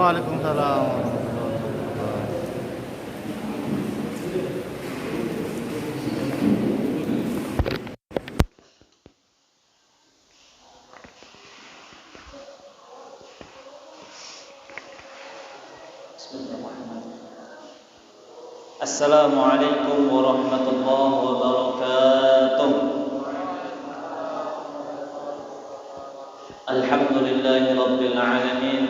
Waalaikumsalam warahmatullahi wabarakatuh. Assalamualaikum warahmatullahi wabarakatuh. Alhamdulillahi rabbil alamin.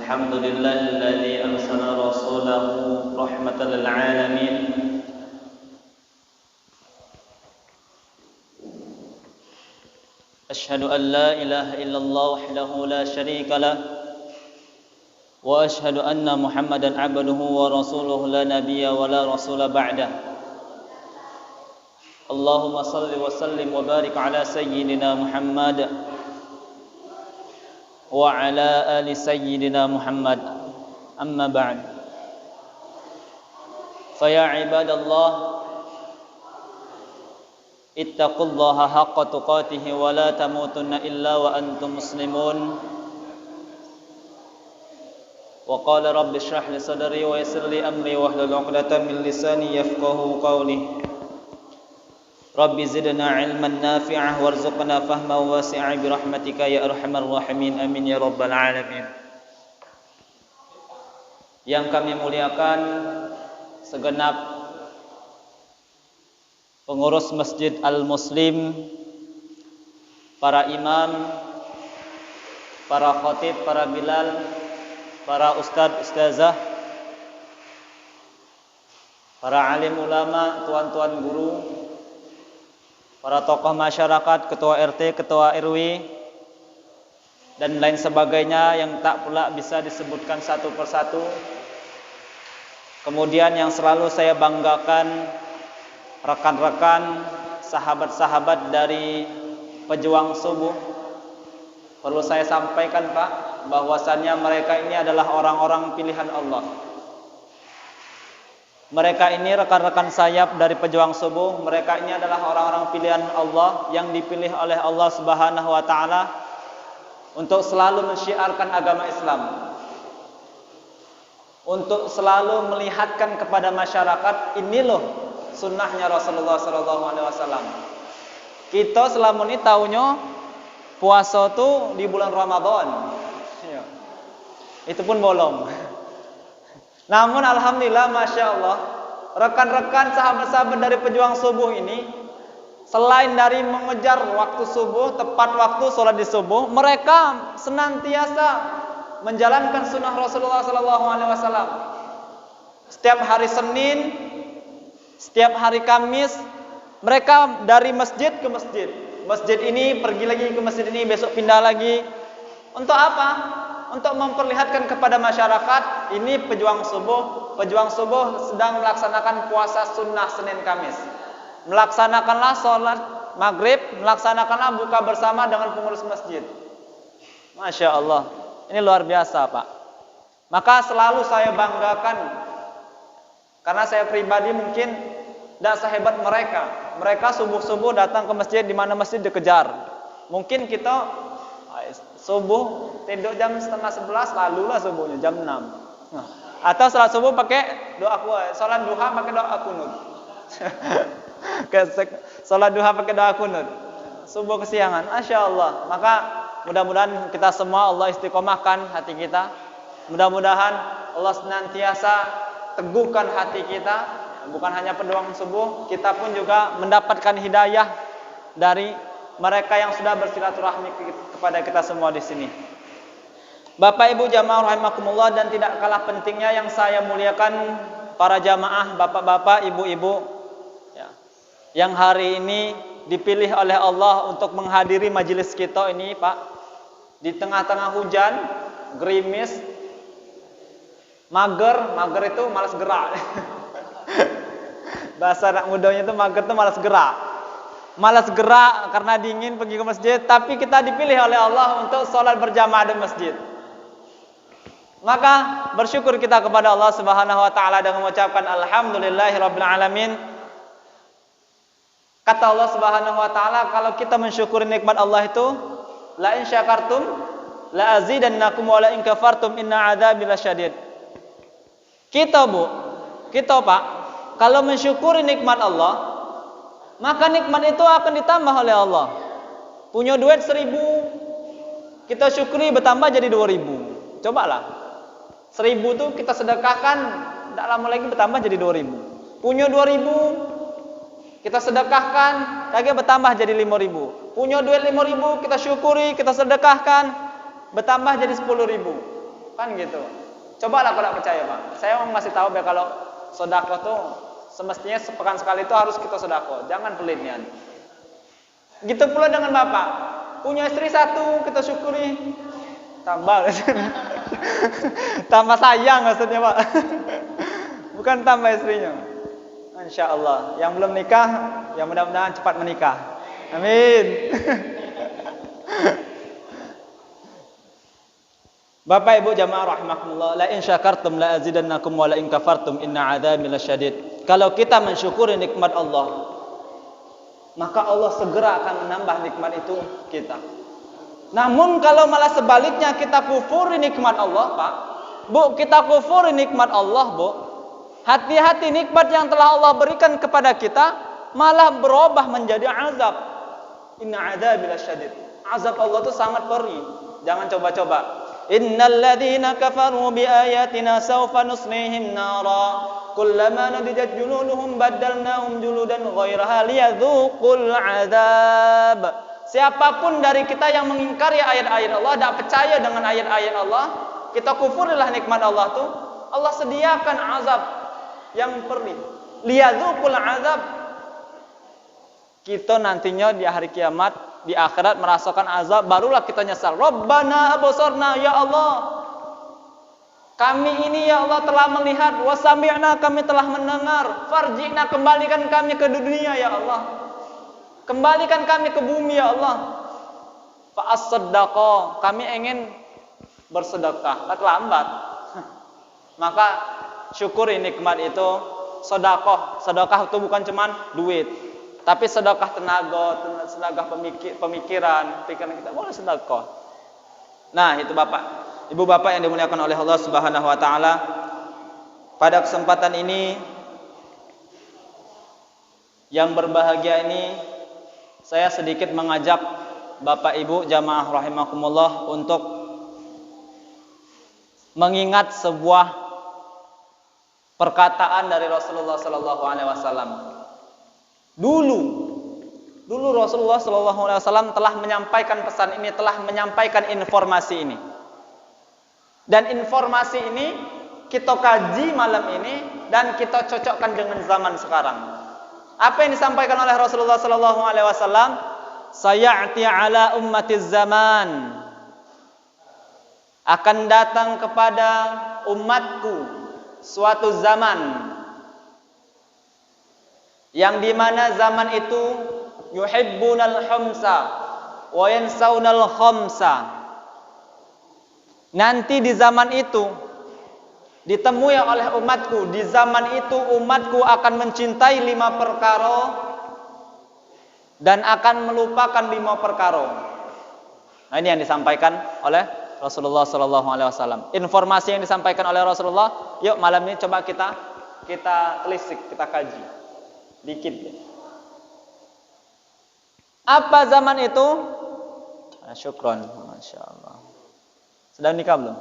Alhamdulillahilladzi arsala rasulahu rahmatan lil alamin. Asyhadu an la ilaha illallah wahdahu la syarika lah. Wa ashhadu anna Muhammadan abduhu wa rasuluhu la nabiyya wa la rasula ba'dah. Allahumma salli wa sallim wa barik ala sayyidina Muhammad wa ala ali sayyidina Muhammad. Amma ba'd. Fa ya ibadallah, ittaqullaha haqqa tuqatih wa la tamutunna illa wa antum muslimun. Wa qala rabbi shrah li sadri wa yassir li amri wahlul 'uqdatam min lisani yafqahu qawli. Rabbi zidna 'ilman nafi'ah warzuqna fahman wasi'a bi rahmatika ya arhamar rahimin. Amin ya rabbal alamin. Yang kami muliakan segenap pengurus Masjid Al-Muslim, para imam, para khatib, para bilal, para ustadz, ustazah, para alim ulama, tuan-tuan guru, para tokoh masyarakat, ketua RT, ketua RW, dan lain sebagainya yang tak pula bisa disebutkan satu persatu. Kemudian yang selalu saya banggakan, rekan-rekan, sahabat-sahabat dari pejuang subuh. Perlu saya sampaikan, Pak, bahwasannya mereka ini adalah orang-orang pilihan Allah. Mereka ini rekan-rekan sayap dari pejuang subuh. Mereka ini adalah orang-orang pilihan Allah yang dipilih oleh Allah Subhanahu wa taala untuk selalu mensyiarkan agama Islam, untuk selalu melihatkan kepada masyarakat, ini loh sunnahnya Rasulullah SAW. Kita selama ini taunya puasa tuh di bulan Ramadan. Itu pun bolong. Namun alhamdulillah, masya Allah, rekan-rekan sahabat-sahabat dari pejuang subuh ini, selain dari mengejar waktu subuh, tepat waktu sholat di subuh, mereka senantiasa menjalankan sunnah Rasulullah SAW. Setiap hari Senin, setiap hari Kamis, mereka dari masjid ke masjid. Masjid ini pergi lagi ke masjid ini, besok pindah lagi. Untuk apa? Untuk memperlihatkan kepada masyarakat, ini pejuang subuh. Pejuang subuh sedang melaksanakan puasa sunnah Senin Kamis. Melaksanakanlah sholat maghrib, melaksanakanlah buka bersama dengan pengurus masjid. Masya Allah, ini luar biasa, Pak. Maka selalu saya banggakan, karena saya pribadi mungkin tidak sehebat mereka. Mereka subuh-subuh datang ke masjid, di mana masjid dikejar. Mungkin kita subuh tidur jam 10:30, lalulah subuhnya jam 6. Atau salat subuh pakai doa kuat, salat duha pakai doa kunut. Salat duha pakai doa kunut. Subuh kesiangan, masya Allah. Maka mudah-mudahan kita semua Allah istiqomahkan hati kita. Mudah-mudahan Allah senantiasa teguhkan hati kita. Bukan hanya pejuang subuh, kita pun juga mendapatkan hidayah dari mereka yang sudah bersilaturahmi kepada kita semua di sini. Bapak Ibu jamaah rahimakumullah, dan tidak kalah pentingnya yang saya muliakan para jamaah, bapak-bapak, ibu-ibu, ya, yang hari ini dipilih oleh Allah untuk menghadiri majelis kita ini, Pak. Di tengah-tengah hujan, gerimis, mager itu malas gerak. Bahasa anak mudanya itu mager itu malas gerak. Malas gerak karena dingin pergi ke masjid, tapi kita dipilih oleh Allah untuk sholat berjamaah di masjid. Maka bersyukur kita kepada Allah Subhanahu wa taala dengan mengucapkan alhamdulillahirabbil alamin. Kata Allah Subhanahu wa taala, kalau kita mensyukuri nikmat Allah itu, la in syakartum la azidannakum wa la in kafartum inna adzabi lasyadid. Kita Pak, kalau mensyukuri nikmat Allah, maka nikmat itu akan ditambah oleh Allah. Punya duit 1.000, kita syukuri bertambah jadi 2.000. Cobalah. 1.000 tuh kita sedekahkan, tidak lama lagi bertambah jadi 2.000. Punya 2.000, kita sedekahkan, lagi bertambah jadi 5.000. Punya duit 5.000, kita syukuri, kita sedekahkan, bertambah jadi 10.000. Kan gitu. Cobalah kalau percaya Pak. Saya mau ngasih tahu kalau sedekah tuh semestinya sepekan sekali itu harus kita sedekah. Jangan pelitnya. Gitu pula dengan Bapak. Punya istri 1, kita syukuri. Tambah. Tambah sayang maksudnya Pak. Bukan tambah istrinya. Insya Allah. Yang belum nikah, yang mudah-mudahan cepat menikah. Amin. Bapak Ibu jamaah rahimakumullah, la in syakartum la azidannakum wa la in kafartum inna adzabi lasyadid. Kalau kita mensyukuri nikmat Allah, maka Allah segera akan menambah nikmat itu kita. Namun kalau malah sebaliknya kita kufuri nikmat Allah, Pak. Bu, kita kufuri nikmat Allah, Bu. Hati-hati, nikmat yang telah Allah berikan kepada kita malah berubah menjadi azab. Inna adzabi lasyadid. Azab Allah itu sangat perih. Jangan coba-coba. Innal ladzina kafaru bi ayatina sawfa nuslihim nara kullama nadijat juluduhum baddalnahum juludan ghairaha liyadzuqul adzab. Siapapun dari kita yang mengingkari ayat-ayat Allah, tidak percaya dengan ayat-ayat Allah, kita kufurilah nikmat Allah tuh, Allah sediakan azab yang perih. Liyadzuqul adzab. Kita nantinya di hari kiamat, di akhirat merasakan azab, barulah kita nyesal. Rabbana absarna, ya Allah, kami ini ya Allah telah melihat, wasami'na, kami telah mendengar, farji'na, kembalikan kami ke dunia ya Allah, kembalikan kami ke bumi ya Allah. Fa'as-saddaqa, kami ingin bersedekah, terlambat. Maka syukuri nikmat itu. Sedekah itu bukan cuman duit, tapi sedekah tenaga pemikiran kita boleh sedekah. Nah, itu Bapak, Ibu Bapak yang dimuliakan oleh Allah Subhanahu wa taala. Pada kesempatan ini yang berbahagia ini, saya sedikit mengajak Bapak Ibu jamaah rahimakumullah untuk mengingat sebuah perkataan dari Rasulullah sallallahu alaihi wasallam. Dulu Rasulullah sallallahu alaihi wasallam telah menyampaikan pesan ini, telah menyampaikan informasi ini. Dan informasi ini kita kaji malam ini dan kita cocokkan dengan zaman sekarang. Apa yang disampaikan oleh Rasulullah sallallahu alaihi wasallam? Sayati ala ummatiz zaman. Akan datang kepada umatku suatu zaman yang dimana zaman itu yuhibbunal khamsa wa yansaunal khamsa. Nanti di zaman itu ditemui oleh umatku, di zaman itu umatku akan mencintai 5 perkara dan akan melupakan 5 perkara. Nah, ini yang disampaikan oleh Rasulullah sallallahu alaihi wasallam. Informasi yang disampaikan oleh Rasulullah, yuk malam ini coba kita telisik, kita kaji dikit ya. Apa zaman itu? Syukron, masya Allah. Sudah nikah belum?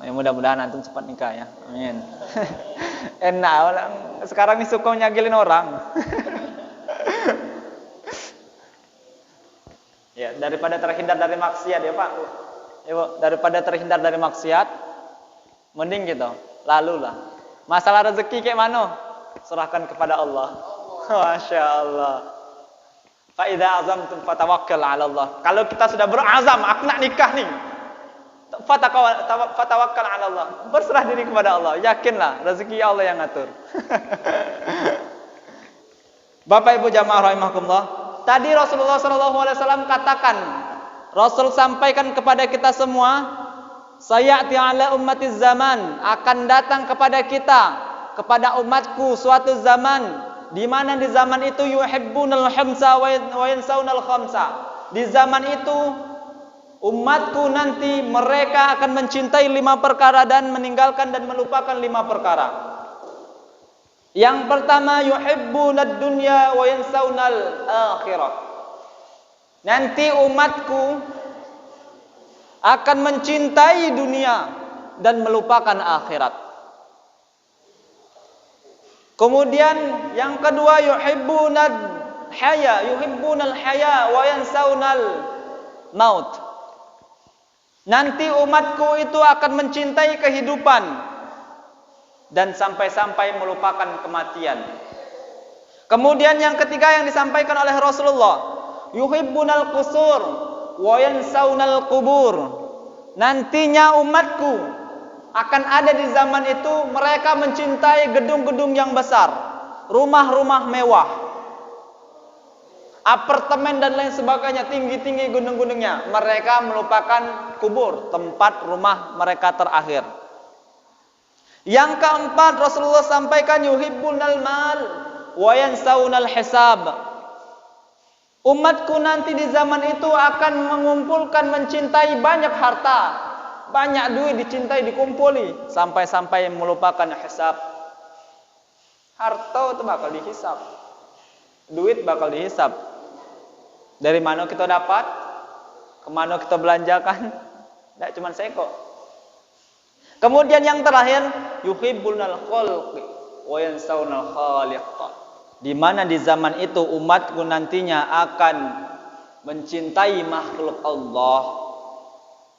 Ya mudah-mudahan antum cepat nikah ya. Amin. Enak orang sekarang ini suka nyagilin orang. Ya, daripada terhindar dari maksiat ya Pak. Ibu, daripada terhindar dari maksiat, mending gitu. Lalulah. Masalah rezeki kayak mana? Serahkan kepada Allah. Masya Allah. Fa idza azamtum fatawakkal 'ala Allah. Kalau kita sudah berazam, aku nak nikah nih. Fatawakkal 'ala Allah. Berserah diri kepada Allah. Yakinlah rezeki Allah yang ngatur. Bapak Ibu jamaah rahimakumullah. Tadi Rasulullah SAW katakan, Rasul sampaikan kepada kita semua, sayati ala ummatiz zaman, akan datang kepada kita, kepada umatku suatu zaman, di mana di zaman itu yuhibbunal khamsa wa yansaunal khamsa. Di zaman itu umatku nanti mereka akan mencintai 5 perkara dan meninggalkan dan melupakan 5 perkara. Yang pertama, yuhibbunad dunya wa yansawnal akhirah. Nanti umatku akan mencintai dunia dan melupakan akhirat. Kemudian yang kedua, yuhibbunal haya wa yansawnal maut. Nanti umatku itu akan mencintai kehidupan dan sampai-sampai melupakan kematian. Kemudian yang ketiga yang disampaikan oleh Rasulullah, yuhibbunal qusur wa yansawnal qubur. Nantinya umatku akan ada di zaman itu mereka mencintai gedung-gedung yang besar, rumah-rumah mewah, apartemen dan lain sebagainya, tinggi-tinggi gunung-gunungnya. Mereka melupakan kubur, tempat rumah mereka terakhir. Yang keempat, Rasulullah sampaikan yuhibbunal mal wa yansawnal hisab. Umatku nanti di zaman itu akan mengumpulkan, mencintai banyak harta, banyak duit, dicintai, dikumpuli, sampai-sampai melupakan hisab. Harta itu bakal dihisab, duit bakal dihisab. Dari mana kita dapat, kemana kita belanjakan, tidak cuma seko. Kemudian yang terakhir, yuhibbunal khalqi wa yansawnal khaliq. Di mana di zaman itu umatku nantinya akan mencintai makhluk Allah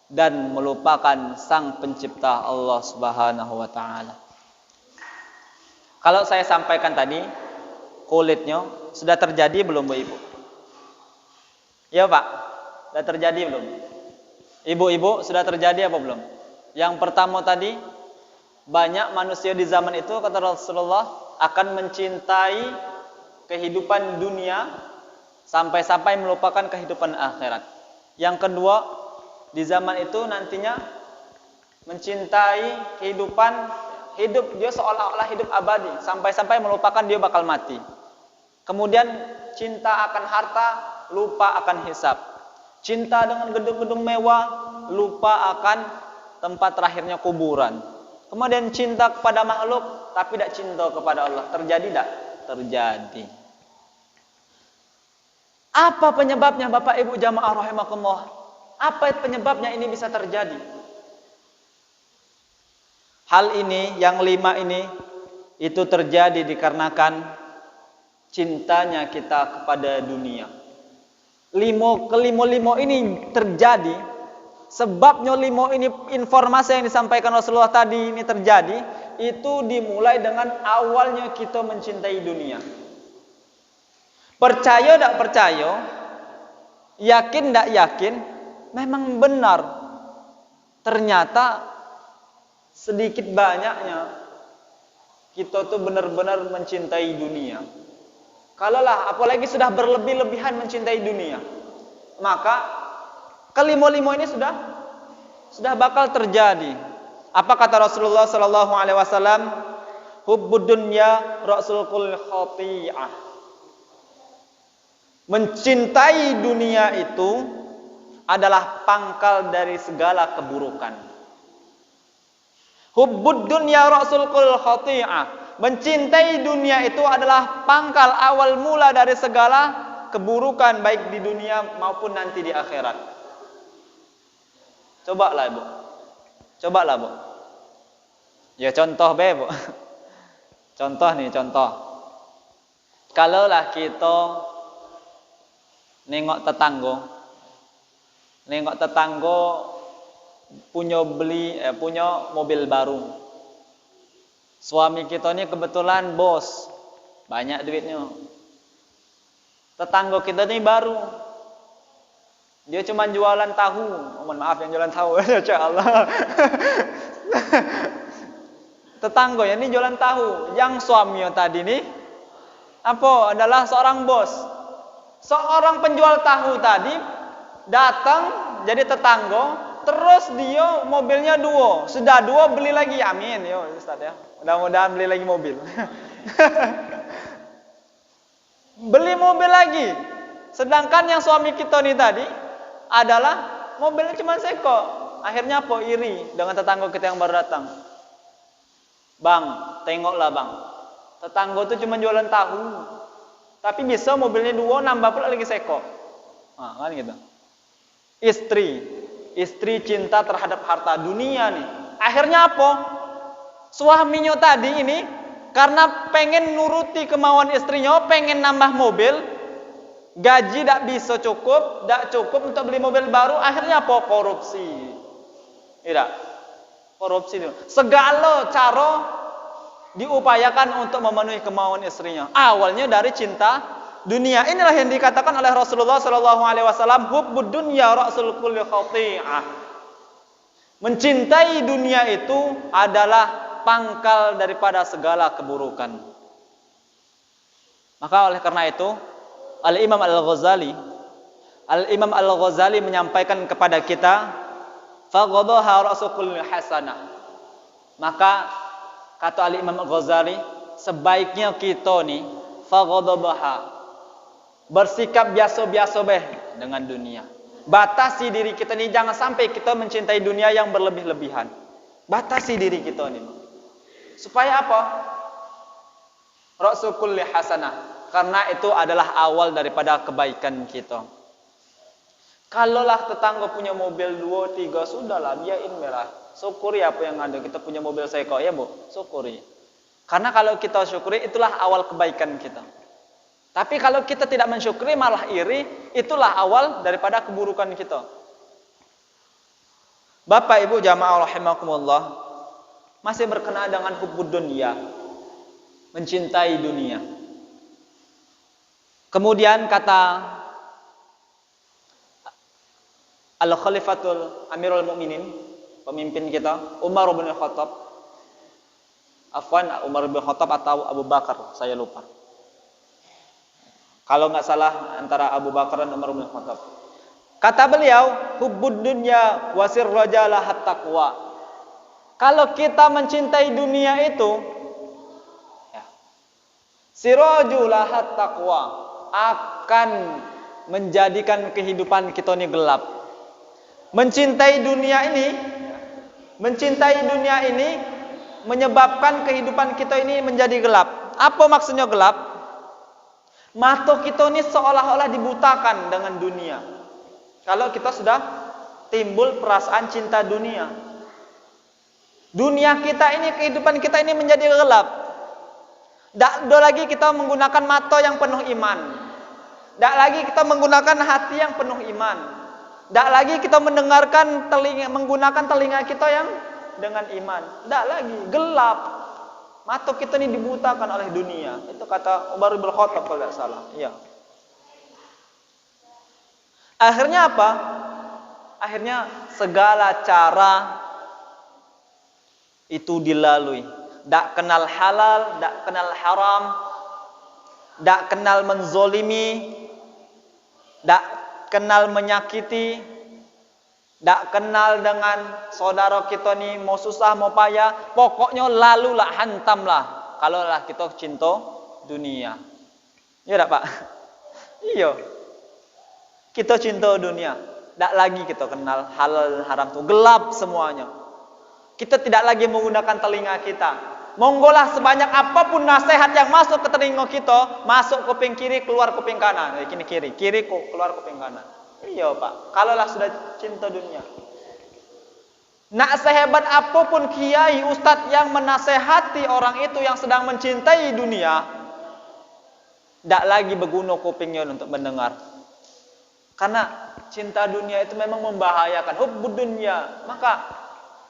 dan melupakan sang pencipta Allah Subhanahu wa taala. Kalau saya sampaikan tadi, kulitnya sudah terjadi belum Bu Ibu? Ya Pak, sudah terjadi belum? Ibu-ibu sudah terjadi apa belum? Yang pertama tadi, banyak manusia di zaman itu kata Rasulullah akan mencintai kehidupan dunia sampai-sampai melupakan kehidupan akhirat. Yang kedua, di zaman itu nantinya mencintai kehidupan, hidup dia seolah-olah hidup abadi, sampai-sampai melupakan dia bakal mati. Kemudian cinta akan harta, lupa akan hisab. Cinta dengan gedung-gedung mewah, lupa akan tempat terakhirnya kuburan. Kemudian cinta kepada makhluk, tapi tidak cinta kepada Allah. Terjadi tidak? Terjadi. Apa penyebabnya Bapak Ibu jamaah rahimakumullah? Apa penyebabnya ini bisa terjadi? Hal ini, yang 5 ini, itu terjadi dikarenakan cintanya kita kepada dunia. Kelima ini terjadi, sebabnya 5 ini, informasi yang disampaikan Rasulullah tadi ini terjadi, itu dimulai dengan awalnya kita mencintai dunia. Percaya tidak percaya, yakin tidak yakin, memang benar. Ternyata sedikit banyaknya kita tuh benar-benar mencintai dunia. Kalaulah apalagi sudah berlebih-lebihan mencintai dunia, maka kelima-lima ini sudah bakal terjadi. Apa kata Rasulullah sallallahu alaihi wasallam? Hubbud dunya ra'sul kulli khati'ah. Mencintai dunia itu adalah pangkal dari segala keburukan. Hubbud dunya ra'sul kulli khati'ah. Mencintai dunia itu adalah pangkal awal mula dari segala keburukan, baik di dunia maupun nanti di akhirat. Cobalah Bu. Ya contoh Bu. Contoh. Kalaulah kita nengok tetangga punya mobil baru. Suami kita ini kebetulan bos, banyak duitnya. Tetangga kita ini baru, dia cuma jualan tahu. Mohon maaf yang jualan tahu, insya Allah. Tetangga ini jualan tahu. Yang suaminya tadi nih adalah seorang bos. Seorang penjual tahu tadi datang jadi tetangga. Terus dia mobilnya 2. Sudah 2 beli lagi. Amin. Yo Ustaz ya. Mudah-mudahan beli lagi mobil. Beli mobil lagi. Sedangkan yang suami kita nih tadi adalah mobilnya cuma seko. Akhirnya apa? Iri dengan tetangga kita yang baru datang. Bang, tengoklah bang. Tetangga itu cuma jualan tahu. Tapi bisa mobilnya 2 nambah pula lagi seko. Nah, kan gitu. Istri cinta terhadap harta dunia nih. Akhirnya apa? Suaminya tadi ini karena pengen nuruti kemauan istrinya, pengen nambah mobil, gaji tak bisa cukup, tak cukup untuk beli mobil baru, akhirnya apa? Korupsi. Tidak. Korupsi itu. Segala cara diupayakan untuk memenuhi kemauan istrinya. Awalnya dari cinta dunia. Inilah yang dikatakan oleh Rasulullah sallallahu alaihi wasallam, hubbud dunya ra'sul kulli khati'ah. Mencintai dunia itu adalah pangkal daripada segala keburukan. Maka oleh karena itu, Al-Imam Al-Ghazali menyampaikan kepada kita, faghadaha ra'su kulli hasanah. Maka kata Al-Imam Al-Ghazali, sebaiknya kita nih faghadaha, bersikap biasa-biasa dengan dunia. Batasi diri kita nih, jangan sampai kita mencintai dunia yang berlebih-lebihan. Batasi diri kita nih. Supaya apa? Ra'su kulli hasanah. Karena itu adalah awal daripada kebaikan kita. Kalaulah tetangga punya mobil 2, 3, sudahlah, biarin merah. Syukuri apa yang ada. Kita punya mobil seko, ya bu, syukuri. Karena kalau kita syukuri, itulah awal kebaikan kita. Tapi kalau kita tidak mensyukuri, malah iri, itulah awal daripada keburukan kita. Bapak ibu jamaah rahimakumullah, masih berkenaan dengan hubbud dunya, mencintai dunia. Kemudian kata Al-Khalifatul Amirul Mukminin, pemimpin kita, Umar bin Khattab. Afwan, Umar bin Khattab atau Abu Bakar, saya lupa. Kalau nggak salah antara Abu Bakar dan Umar bin Khattab. Kata beliau, hubbud dunya wasir rajalah taqwa. Kalau kita mencintai dunia itu, ya, sirajulah taqwa, akan menjadikan kehidupan kita ini gelap. Mencintai dunia ini menyebabkan kehidupan kita ini menjadi gelap. Apa maksudnya gelap? Mata kita ini seolah-olah dibutakan dengan dunia. Kalau kita sudah timbul perasaan cinta dunia. Dunia kita ini, kehidupan kita ini menjadi gelap. Tak lagi kita menggunakan mata yang penuh iman. Tak lagi kita menggunakan hati yang penuh iman. Tak lagi kita menggunakan telinga kita yang dengan iman. Tak lagi, gelap. Mata kita ini dibutakan oleh dunia. Itu kata Umar bin Khattab kalau tidak salah. Iya. Akhirnya apa? Akhirnya segala cara itu dilalui. Tak kenal halal, tak kenal haram, tak kenal menzolimi, tak kenal menyakiti, tak kenal dengan saudara kita ni mau susah mau payah, pokoknya lalulah, hantamlah. Kalau lah kita cinta dunia. Iya tak Pak? Iya. Kita cinta dunia. Tak lagi kita kenal halal dan haram itu, gelap semuanya. Kita tidak lagi menggunakan telinga kita. Monggolah sebanyak apapun nasihat yang masuk ke telinga kita, masuk kuping kiri, keluar kuping kanan. Ini kiri, keluar kuping kanan. Iya Pak, kalaulah sudah cinta dunia. Nak sehebat apapun kiai ustadz yang menasehati orang itu yang sedang mencintai dunia, tidak lagi berguna kupingnya untuk mendengar. Karena cinta dunia itu memang membahayakan. Hubbud dunya. Maka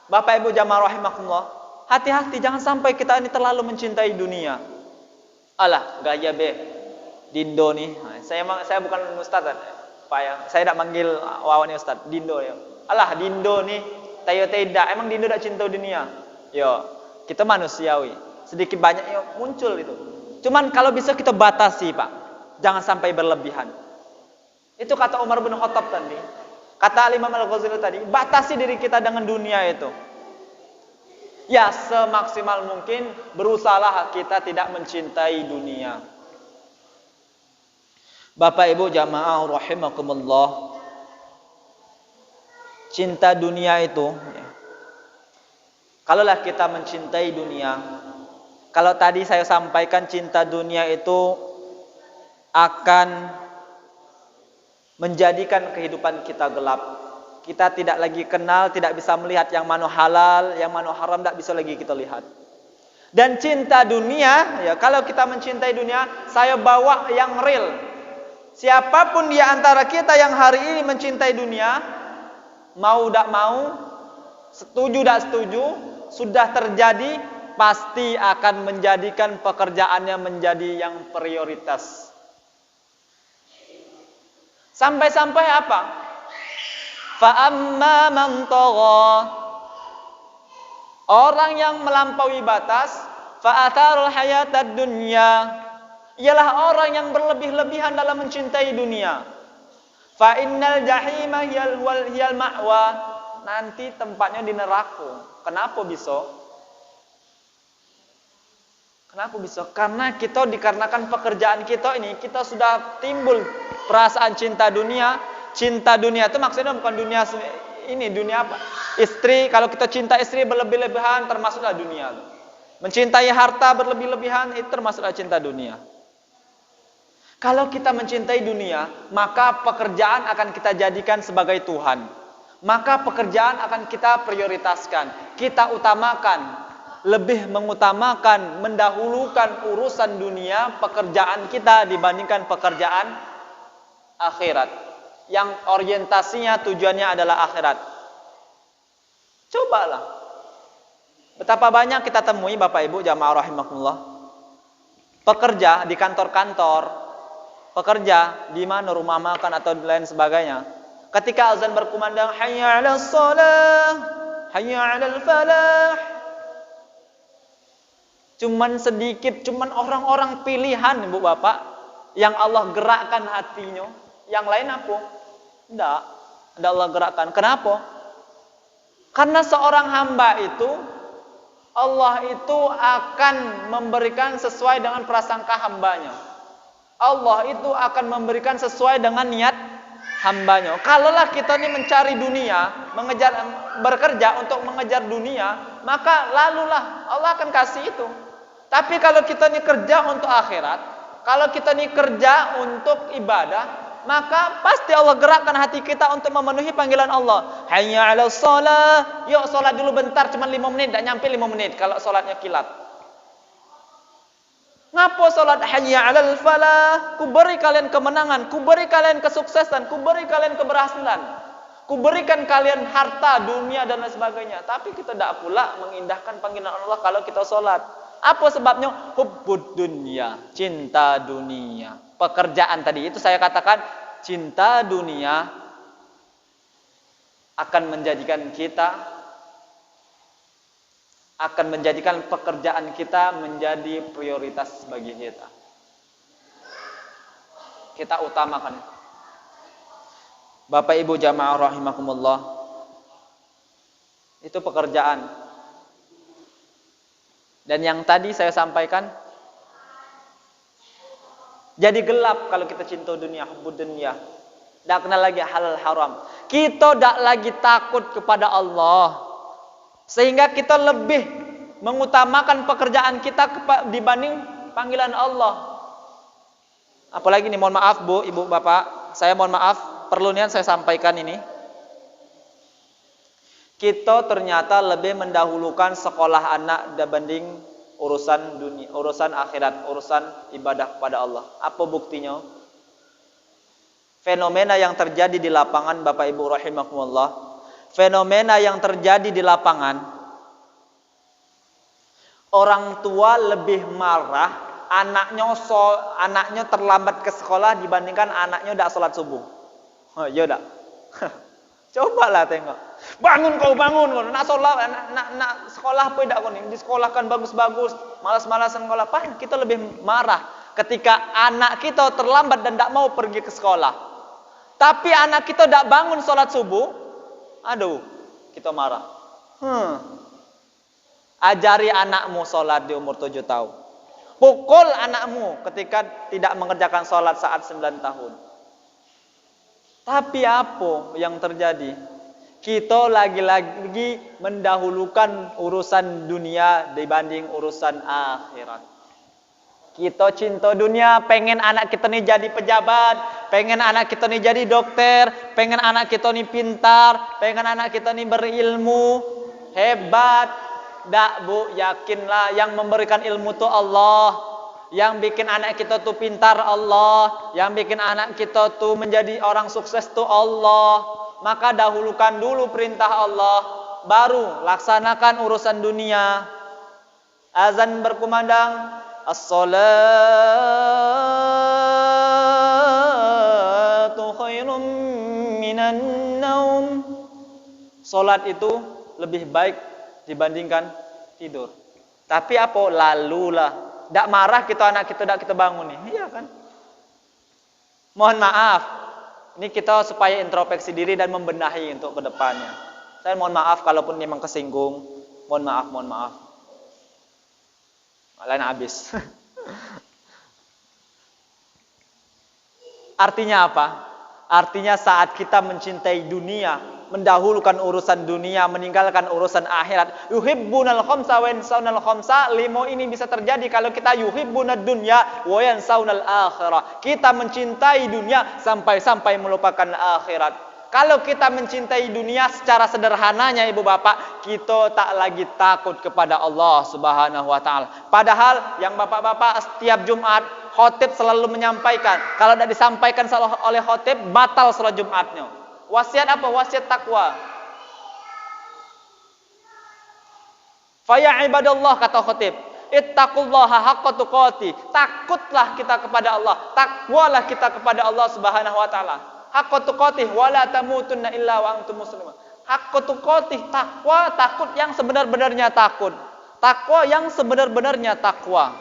Bapak Ibu jamaah rahimakumullah, hati-hati jangan sampai kita ini terlalu mencintai dunia. Alah, gaya Dindo nih. Saya bukan ustaz Pak ya. Saya tidak manggil wawan ustaz, Dindo ya. Alah, Dindo nih, tayo tidak. Emang Dindo tidak cinta dunia? Yo, kita manusiawi. Sedikit banyak muncul itu. Cuman kalau bisa kita batasi, Pak. Jangan sampai berlebihan. Itu kata Umar bin Khattab tadi. Kata Imam Al-Ghazali tadi, batasi diri kita dengan dunia itu. Ya, semaksimal mungkin berusahalah kita tidak mencintai dunia. Bapak Ibu jamaah rahimakumullah. cinta dunia itu, kalaulah kita mencintai dunia, kalau tadi saya sampaikan cinta dunia itu akan menjadikan kehidupan kita gelap. Kita tidak lagi kenal, tidak bisa melihat yang mana halal, yang mana haram, tidak bisa lagi kita lihat. Dan cinta dunia, ya kalau kita mencintai dunia, saya bawa yang real. Siapapun di antara kita yang hari ini mencintai dunia, mau tidak mau, setuju tidak setuju, sudah terjadi, pasti akan menjadikan pekerjaannya menjadi yang prioritas. Sampai-sampai apa? Fa'amma man tagha, orang yang melampaui batas, fa'atharul hayatad dunya, ialah orang yang berlebih-lebihan dalam mencintai dunia. Fa innal jahima hiyal ma'wa, nanti tempatnya di neraka. Kenapa bisa? Kenapa bisa? Karena kita dikarenakan pekerjaan kita ini, kita sudah timbul perasaan cinta dunia. Cinta dunia itu maksudnya bukan dunia ini, dunia apa? Istri, kalau kita cinta istri berlebih-lebihan termasuklah dunia. Mencintai harta berlebih-lebihan itu termasuklah cinta dunia. Kalau kita mencintai dunia, maka pekerjaan akan kita jadikan sebagai Tuhan. Maka pekerjaan akan kita prioritaskan, kita utamakan, lebih mengutamakan, mendahulukan urusan dunia, pekerjaan kita dibandingkan pekerjaan akhirat. Yang orientasinya, tujuannya adalah akhirat. Cobalah. Betapa banyak kita temui Bapak Ibu jamaah rahimakumullah, pekerja di kantor-kantor, pekerja di mana rumah makan atau lain sebagainya. Ketika azan berkumandang, hayya 'alas shalah, hayya 'alal falah, cuman sedikit, cuman orang-orang pilihan Ibu Bapak yang Allah gerakkan hatinya. Yang lain apa? Tidak Allah gerakkan. Kenapa? Karena seorang hamba itu, Allah itu akan memberikan sesuai dengan prasangka hambanya. Allah itu akan memberikan sesuai dengan niat hambanya. Kalaulah kita ini mencari dunia, bekerja untuk mengejar dunia, maka lalulah Allah akan kasih itu. Tapi kalau kita ini kerja untuk akhirat, kalau kita ini kerja untuk ibadah, maka pasti Allah gerakkan hati kita untuk memenuhi panggilan Allah. Hayya 'alas shalah, yuk salat dulu bentar, cuma 5 menit, tidak nyampe 5 menit kalau salatnya kilat. Ngapo salat hayya 'alal falah? Ku beri kalian kemenangan, ku beri kalian kesuksesan, ku beri kalian keberhasilan, ku berikan kalian harta, dunia dan lain sebagainya. Tapi kita tidak pula mengindahkan panggilan Allah kalau kita salat. Apa sebabnya? Hubbud dunya, cinta dunia. Pekerjaan tadi itu saya katakan, cinta dunia akan menjadikan kita, akan menjadikan pekerjaan kita menjadi prioritas bagi kita. Kita utamakan. Bapak Ibu jamaah rahimakumullah, itu pekerjaan. Dan yang tadi saya sampaikan, jadi gelap kalau kita cinta dunia, hubbud dunya. Tidak kenal lagi halal haram. Kita tidak lagi takut kepada Allah. Sehingga kita lebih mengutamakan pekerjaan kita dibanding panggilan Allah. Apalagi nih, mohon maaf Bu, Ibu, Bapak, saya mohon maaf, perlu niat saya sampaikan ini. Kita ternyata lebih mendahulukan sekolah anak dibanding urusan dunia, urusan akhirat, urusan ibadah kepada Allah. Apa buktinya? Fenomena yang terjadi di lapangan Bapak Ibu rahimakumullah, fenomena yang terjadi di lapangan, orang tua lebih marah anaknya terlambat ke sekolah dibandingkan anaknya tidak sholat subuh. Oh, iya dak. Cobalah tengok. Bangun kau, nak sholat, nak sekolah apa tidak kau ni? Disekolahkan bagus-bagus, malas-malasan sekolah. Kita lebih marah ketika anak kita terlambat dan tidak mau pergi ke sekolah. Tapi anak kita tidak bangun sholat subuh, aduh, kita marah. Ajari anakmu sholat di umur 7 tahun. Pukul anakmu ketika tidak mengerjakan sholat saat 9 tahun. Tapi apa yang terjadi? Kita lagi-lagi mendahulukan urusan dunia dibanding urusan akhirat. Kita cinta dunia, pengen anak kita nih jadi pejabat, pengen anak kita nih jadi dokter, pengen anak kita nih pintar, pengen anak kita nih berilmu, hebat. Dak bu, yakinlah yang memberikan ilmu tuh Allah, yang bikin anak kita tuh pintar Allah, yang bikin anak kita tuh menjadi orang sukses tuh Allah. Maka dahulukan dulu perintah Allah, baru laksanakan urusan dunia. Azan berkumandang, as-salatu khairum minan naum. Salat itu lebih baik dibandingkan tidur. Tapi apa? Lalulah. Dak marah kita anak kita dak kita bangun nih. Iya kan? Mohon maaf. Ini kita supaya introspeksi diri dan membenahi untuk kedepannya. Saya mohon maaf kalaupun memang kesinggung. Mohon maaf. Lain habis. Artinya apa? Artinya saat kita mencintai dunia, mendahulukan urusan dunia, meninggalkan urusan akhirat. Yuhibbunal khamsa wa yansaunal khamsa. Limo ini bisa terjadi kalau kita yuhibbunad dunya wa yansaunal akhirah. Kita mencintai dunia sampai melupakan akhirat. Kalau kita mencintai dunia secara sederhananya ibu bapak, kita tak lagi takut kepada Allah Subhanahu wa taala. Padahal yang bapak-bapak setiap Jumat khotib selalu menyampaikan, kalau tidak disampaikan oleh khotib batal salat Jumatnya. Wasiat apa? Wasiat takwa. Fa ya ibadallah, kata khotib, ittaqullaha haqqa tuqatih. Takutlah kita kepada Allah, takwalah kita kepada Allah Subhanahu wa taala. Haqqa tuqatih wa la tamutunna illa wa antum muslimun. Haqqa tuqatih, takwa, takut yang sebenar-benarnya takut. Takwa yang sebenar-benarnya takwa.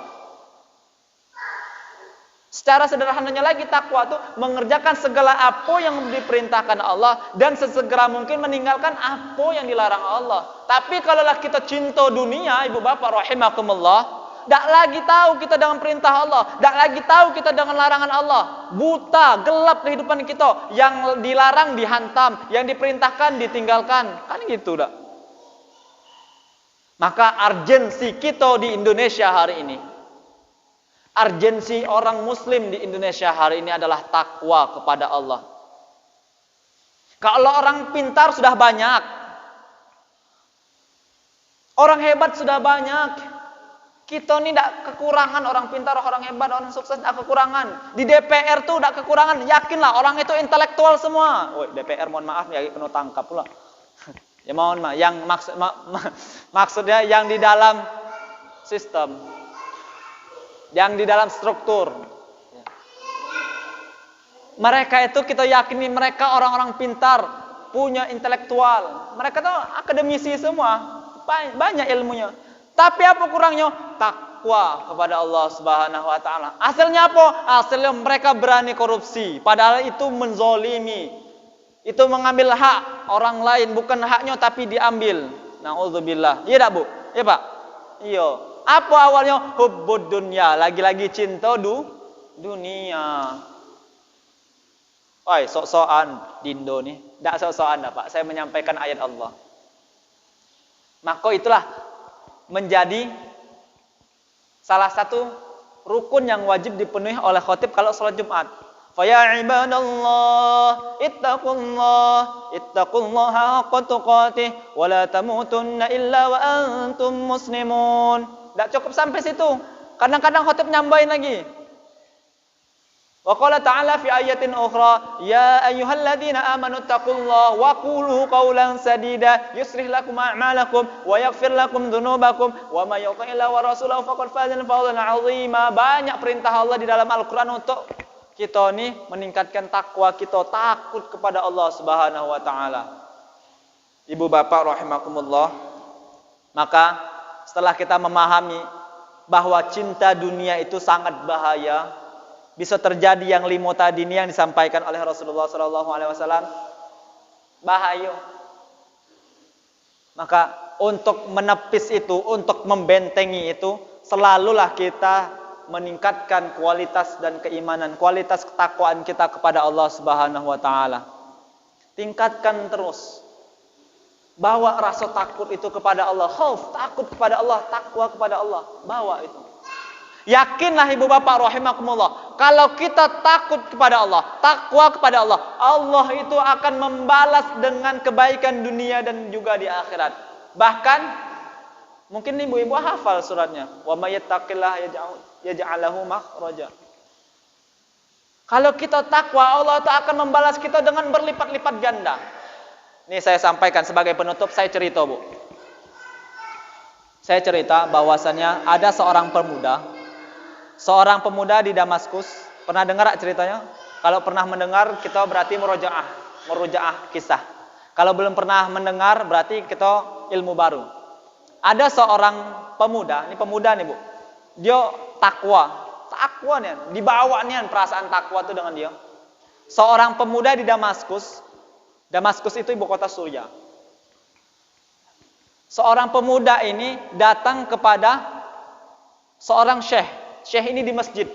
Secara sederhananya lagi, takwa itu mengerjakan segala apa yang diperintahkan Allah dan sesegera mungkin meninggalkan apa yang dilarang Allah. Tapi kalaulah kita cinta dunia, ibu bapak rahimakumullah, tak lagi tahu kita dengan perintah Allah, tak lagi tahu kita dengan larangan Allah. Buta, gelap kehidupan kita. Yang dilarang dihantam, yang diperintahkan ditinggalkan. Kan gitu dah. Maka urgensi kita di Indonesia hari ini, urgensi orang muslim di Indonesia hari ini adalah takwa kepada Allah. Kalau orang pintar sudah banyak, orang hebat sudah banyak. Kita ini tidak kekurangan orang pintar, orang hebat, orang sukses, tidak kekurangan. Di DPR tuh tidak kekurangan. Yakinlah orang itu intelektual semua. Woi, DPR mohon maaf ya, kena tangkap pula. Ya mohon maaf, yang maksudnya yang di dalam sistem, yang di dalam struktur. Mereka itu kita yakini mereka orang-orang pintar, punya intelektual. Mereka tuh akademisi semua, banyak ilmunya. Tapi apa kurangnya? Takwa kepada Allah Subhanahu wa taala. Hasilnya apa? Hasilnya mereka berani korupsi, padahal itu menzolimi. Itu mengambil hak orang lain, bukan haknya tapi diambil. Nauzubillah. Iya tak, Bu? Iya, Pak? Iya. Apa awalnya? Hubbud dunya, lagi-lagi cinta dunia. Oi, sok-sokan dindo nih. Tak sok-sokan dah, Pak. Saya menyampaikan ayat Allah. Maka itulah menjadi salah satu rukun yang wajib dipenuhi oleh khotib kalau sholat Jumat. Fa ya ibadallah ittaqullaha haqqa tuqatih wa la tamutunna illa wa antum muslimun. Tak cukup sampai situ. Kadang-kadang khotib nyambahin lagi. Wa qala ta'ala fi ayatin ukhra, ya ayyuhalladzina amanu taqullaha wa qulu qawlan sadida yuslih lakum a'malakum wa yaghfir lakum dzunubakum wa may yuti'illah wa rasulahu faqad faza fawzan 'azima. Banyak perintah Allah di dalam Al-Qur'an untuk kita nih meningkatkan takwa kita, takut kepada Allah Subhanahu wa taala. Ibu bapak rahimakumullah, maka setelah kita memahami bahwa cinta dunia itu sangat bahaya, bisa terjadi yang limo tadi ini yang disampaikan oleh Rasulullah SAW, bahaya. Maka untuk menepis itu, untuk membentengi itu, selalulah kita meningkatkan kualitas dan keimanan, kualitas ketakwaan kita kepada Allah Subhanahu wa taala. Tingkatkan terus. Bawa rasa takut itu kepada Allah. Khauf, takut kepada Allah, takwa kepada Allah. Bawa itu. Yakinlah ibu bapak rahimakumullah, kalau kita takut kepada Allah, takwa kepada Allah, Allah itu akan membalas dengan kebaikan dunia dan juga di akhirat. Bahkan mungkin ibu-ibu hafal suratnya, wa may yattaqillaha yaj'al lahu makhraja. Kalau kita takwa, Allah itu akan membalas kita dengan berlipat-lipat ganda. Ini saya sampaikan sebagai penutup, saya cerita, Bu. Saya cerita bahwasannya ada seorang pemuda di Damaskus. Pernah dengar ceritanya? Kalau pernah mendengar, kita berarti merujaah kisah. Kalau belum pernah mendengar, berarti kita ilmu baru. Ada seorang pemuda, ini pemuda nih, Bu. Dia takwa nih, dibawa nih perasaan takwa itu dengan dia. Seorang pemuda di Damaskus. Damaskus itu ibu kota Suriah. Seorang pemuda ini datang kepada seorang syekh. Syekh ini di masjid.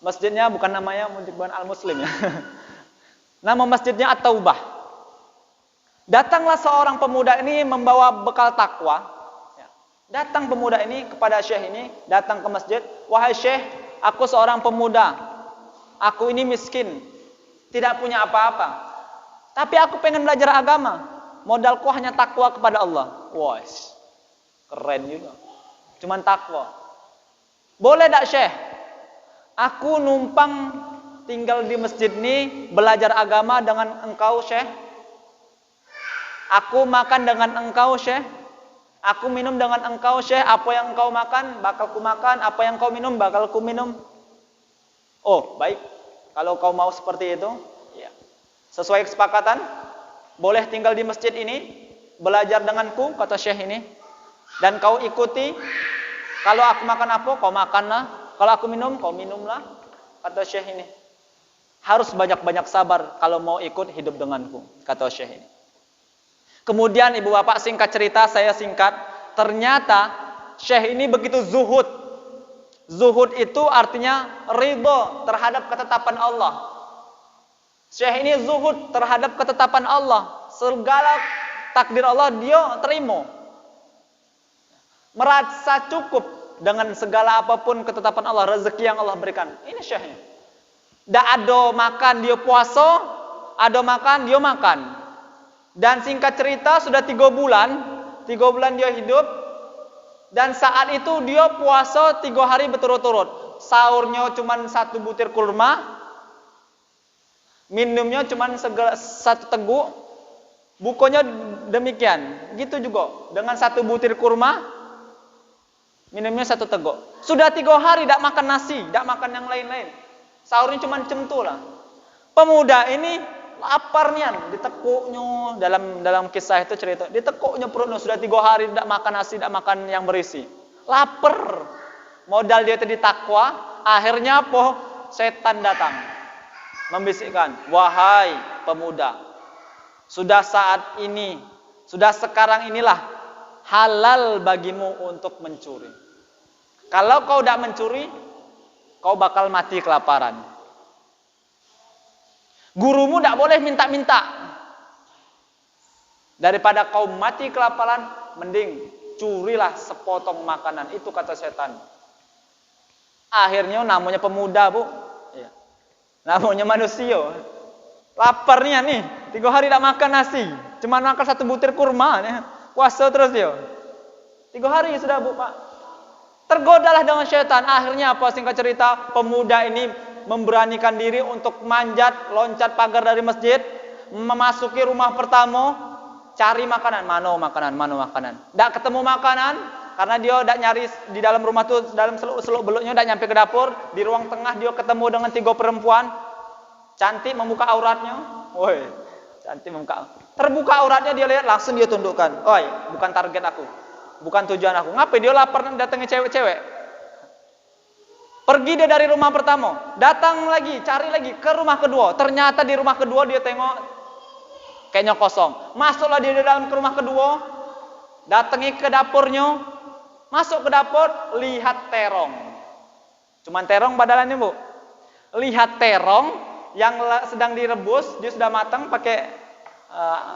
Masjidnya bukan namanya bukan Al-Muslim ya. Nama masjidnya At-Taubah. Datanglah seorang pemuda ini membawa bekal takwa. Datang pemuda ini kepada syekh ini, datang ke masjid. Wahai syekh, aku seorang pemuda. Aku ini miskin, tidak punya apa-apa. Tapi aku pengen belajar agama. Modalku hanya takwa kepada Allah. Wah, keren juga. Cuman takwa. Boleh tak syekh? Aku numpang tinggal di masjid ini, belajar agama dengan engkau syekh. Aku makan dengan engkau syekh. Aku minum dengan engkau syekh. Apa yang engkau makan, bakal ku makan. Apa yang kau minum, bakal ku minum. Oh, baik. Kalau kau mau seperti itu, ya. Sesuai kesepakatan, boleh tinggal di masjid ini, belajar denganku, kata syekh ini. Dan kau ikuti, kalau aku makan apa, kau makanlah. Kalau aku minum, kau minumlah, kata syekh ini. Harus banyak-banyak sabar kalau mau ikut hidup denganku, kata syekh ini. Kemudian ibu bapak singkat cerita, saya singkat. Ternyata syekh ini begitu zuhud. Zuhud itu artinya ridho terhadap ketetapan Allah. Syekh ini zuhud terhadap ketetapan Allah. Segala takdir Allah dia terima. Merasa cukup dengan segala apapun ketetapan Allah, rezeki yang Allah berikan. Ini syekhnya. Tidak ada makan dia puasa, ada makan dia makan. Dan singkat cerita sudah 3 bulan dia hidup. Dan saat itu dia puasa 3 hari berturut-turut. Sahurnya cuma 1 butir kurma. Minumnya cuma 1 teguk, bukunya demikian. Gitu juga, dengan 1 butir kurma, minumnya 1 teguk. Sudah 3 hari tidak makan nasi, tidak makan yang lain-lain. Sahurnya cuma cemtu lah. Pemuda ini laparnya, ditekuknya dalam kisah itu cerita, ditekuknya perutnya sudah 3 hari tidak makan nasi, tidak makan yang berisi. Lapar. Modal dia tadi takwa, akhirnya apa? Setan datang. Membisikkan, wahai pemuda, sudah saat ini, sudah sekarang inilah halal bagimu untuk mencuri. Kalau kau tidak mencuri, kau bakal mati kelaparan. Gurumu tidak boleh minta-minta. Daripada kau mati kelaparan, mending curilah sepotong makanan. Itu kata setan. Akhirnya namanya pemuda, Bu. Namanya manusia. Laparnya nih, 3 hari tidak makan nasi, cuma makan 1 butir kurma nih. Puasa terus dia. 3 hari sudah, Bu, Pak. Tergodalah dengan syaitan. Akhirnya apa, singkat cerita, pemuda ini memberanikan diri untuk manjat, loncat pagar dari masjid, memasuki rumah pertama, cari makanan. Mano makanan. Tidak ketemu makanan, karena dia tidak nyari di dalam rumah tuh, dalam seluk beluknya tidak nyampe ke dapur. Di ruang tengah dia ketemu dengan 3 perempuan, cantik membuka auratnya. Woi, cantik membuka. Terbuka auratnya, dia lihat, langsung dia tundukkan. Oi, bukan target aku, bukan tujuan aku. Ngapain dia lapar datangi cewek-cewek? Pergi dia dari rumah pertama, datang lagi, cari lagi ke rumah kedua. Ternyata di rumah kedua dia tengok kayaknya kosong. Masuklah dia di dalam ke rumah kedua, datangi ke dapurnya. Masuk ke dapur, lihat terong. Cuman terong badalannya, Bu. Lihat terong yang sedang direbus, dia sudah matang pakai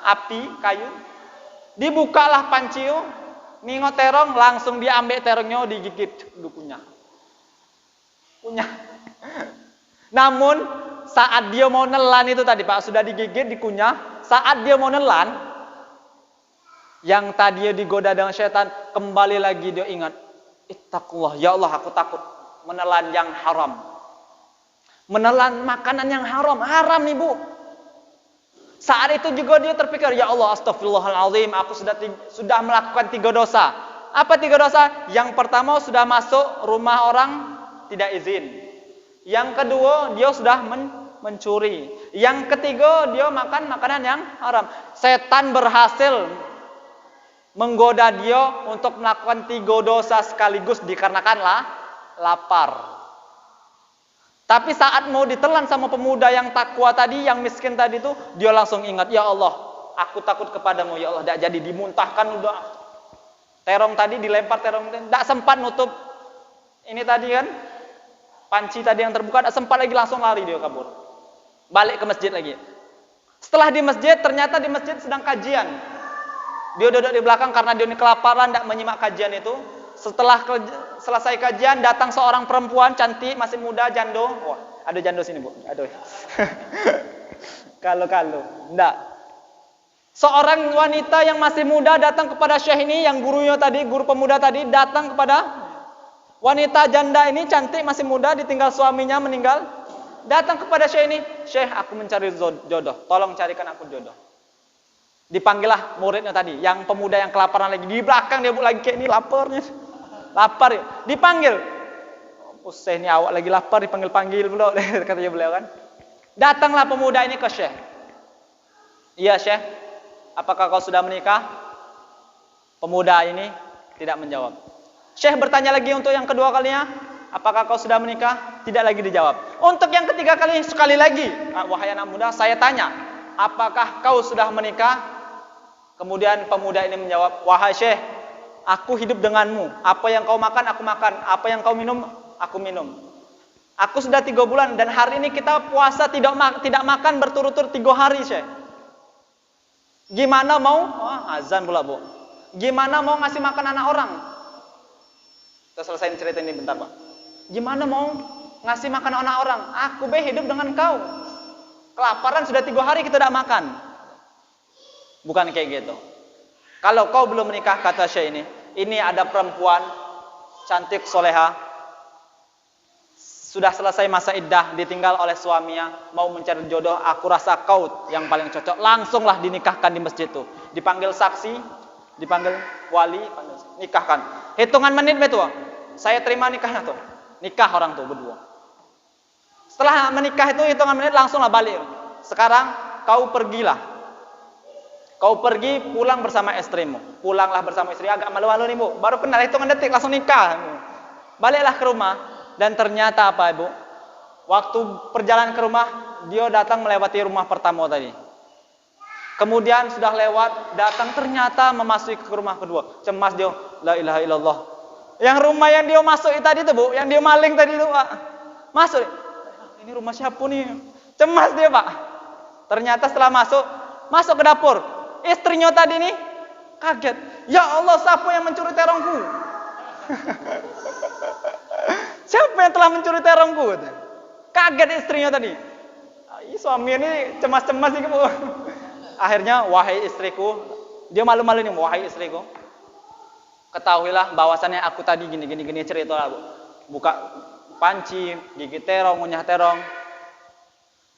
api kayu. Dibukalah panci, ningo terong, langsung diambil terongnya, digigit dukunya. Punya. Namun saat dia mau nelan itu tadi Pak, sudah digigit, dikunyah. Saat dia mau nelan, yang tadi digoda dengan setan, kembali lagi dia ingat, ittaqullah, ya Allah aku takut menelan yang haram. Menelan makanan yang haram, haram nih Bu. Saat itu juga dia terpikir, ya Allah astagfirullahaladzim, aku sudah melakukan 3 dosa. Apa 3 dosa? Yang pertama sudah masuk rumah orang tidak izin. Yang kedua dia sudah mencuri. Yang ketiga dia makan makanan yang haram. Setan berhasil menggoda dia untuk melakukan 3 dosa sekaligus dikarenakan lapar. Tapi saat mau ditelan sama pemuda yang takwa tadi, yang miskin tadi itu, dia langsung ingat, ya Allah, aku takut kepadamu, ya Allah. Tidak jadi dimuntahkan udah. Terong tadi dilempar, terong tidak sempat nutup. Ini tadi kan, panci tadi yang terbuka, tidak sempat lagi, langsung lari dia kabur. Balik ke masjid lagi. Setelah di masjid, ternyata di masjid sedang kajian. Dia duduk di belakang karena dia ini kelaparan, tidak menyimak kajian itu. Setelah selesai kajian, datang seorang perempuan cantik, masih muda, jando. Wah, ada jando sini Bu. Aduh. Kalau enggak. Seorang wanita yang masih muda datang kepada Syekh ini, yang gurunya tadi, guru pemuda tadi, datang kepada wanita janda ini, cantik, masih muda, ditinggal suaminya meninggal. Datang kepada Syekh ini, Syekh, aku mencari jodoh, tolong carikan aku jodoh. Dipanggillah muridnya tadi, yang pemuda yang kelaparan lagi di belakang, dia lagi kayak ini laparnya. Lapar ya. Dipanggil. Syekh ini awak lagi lapar, dipanggil-panggil pula katanya beliau kan. Datanglah pemuda ini ke Syekh. Iya Syekh, apakah kau sudah menikah? Pemuda ini tidak menjawab. Syekh bertanya lagi untuk yang kedua kalinya, apakah kau sudah menikah? Tidak lagi dijawab. Untuk yang ketiga kali, sekali lagi, wahai anak muda, saya tanya, apakah kau sudah menikah? Kemudian pemuda ini menjawab, wahai Syekh, aku hidup denganmu. Apa yang kau makan, aku makan. Apa yang kau minum, aku minum. Aku sudah 3 bulan dan hari ini kita puasa tidak makan berturut-turut 3 hari, Syekh. Gimana mau? Azan pula, Bu. Gimana mau ngasih makan anak orang? Kita selesaiin cerita ini bentar, Pak. Gimana mau ngasih makan anak orang? Aku hidup dengan kau. Kelaparan sudah 3 hari kita tidak makan. Bukan kayak gitu. Kalau kau belum menikah, kata Syekh ini ada perempuan cantik soleha, sudah selesai masa iddah, ditinggal oleh suaminya, mau mencari jodoh, aku rasa kau yang paling cocok. Langsunglah dinikahkan di masjid itu. Dipanggil saksi, dipanggil wali, nikahkan. Hitungan menit betul. Saya terima nikahnya tuh. Nikah orang tuh berdua. Setelah menikah itu hitungan menit langsunglah balik. Sekarang kau pergilah. Kau pergi pulang bersama istrimu. Pulanglah bersama istri, agak malu-malu nih Bu. Baru kenal hitungan detik langsung nikah. Baliklah ke rumah dan ternyata apa Ibu? Waktu perjalanan ke rumah, dia datang melewati rumah pertama tadi. Kemudian sudah lewat, datang ternyata memasuki ke rumah kedua. Cemas dia, la ilaha illallah. Yang rumah yang dia masuk tadi tuh Bu, yang dia maling tadi itu Pak. Masuk. Ini rumah siapa nih? Cemas dia Pak. Ternyata setelah masuk ke dapur. Istrinya tadi nih kaget. Ya Allah, siapa yang mencuri terongku? Siapa yang telah mencuri terongku? Kaget istrinya tadi. Suami ini cemas-cemas sih Bu. Akhirnya, wahai istriku, dia malu-malu nih, wahai istriku, ketahuilah bahwasannya aku tadi gini cerita lah Bu. Buka panci, gigit terong, ngunyah terong.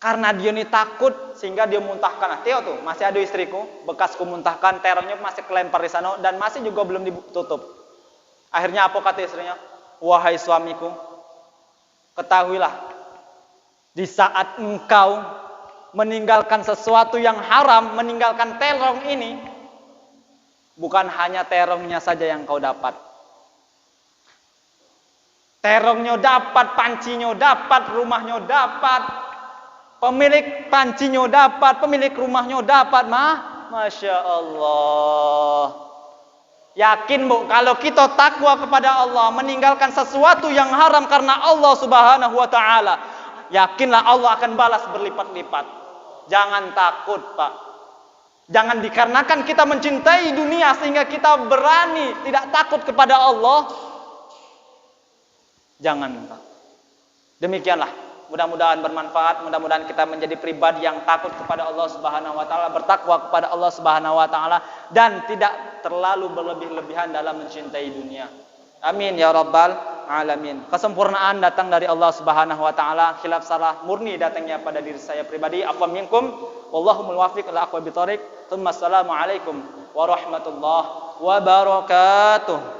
Karena dia ini takut sehingga dia muntahkan. Tio tuh, masih ada istriku, bekasku muntahkan, terongnya masih kelempar di sana dan masih juga belum ditutup. Akhirnya apa kata istrinya? Wahai suamiku, ketahuilah, di saat engkau meninggalkan sesuatu yang haram, meninggalkan terong ini, bukan hanya terongnya saja yang kau dapat. Terongnya dapat, pancinya dapat, rumahnya dapat, pemilik pancinya dapat, pemilik rumahnya dapat. Masya Allah. Yakin Bu, kalau kita takwa kepada Allah, meninggalkan sesuatu yang haram karena Allah Subhanahu wa ta'ala, yakinlah Allah akan balas berlipat-lipat. Jangan takut Pak. Jangan dikarenakan kita mencintai dunia sehingga kita berani tidak takut kepada Allah. Jangan. Demikianlah. Mudah-mudahan bermanfaat, mudah-mudahan kita menjadi pribadi yang takut kepada Allah Subhanahu wa taala, bertakwa kepada Allah Subhanahu wa taala dan tidak terlalu berlebih-lebihan dalam mencintai dunia. Amin ya rabbal alamin. Kesempurnaan datang dari Allah Subhanahu wa taala, khilaf salah murni datangnya pada diri saya pribadi. Afwan minkum, wallahul muwaffiq ila aqwamit thoriq. Assalamualaikum warahmatullahi wabarakatuh.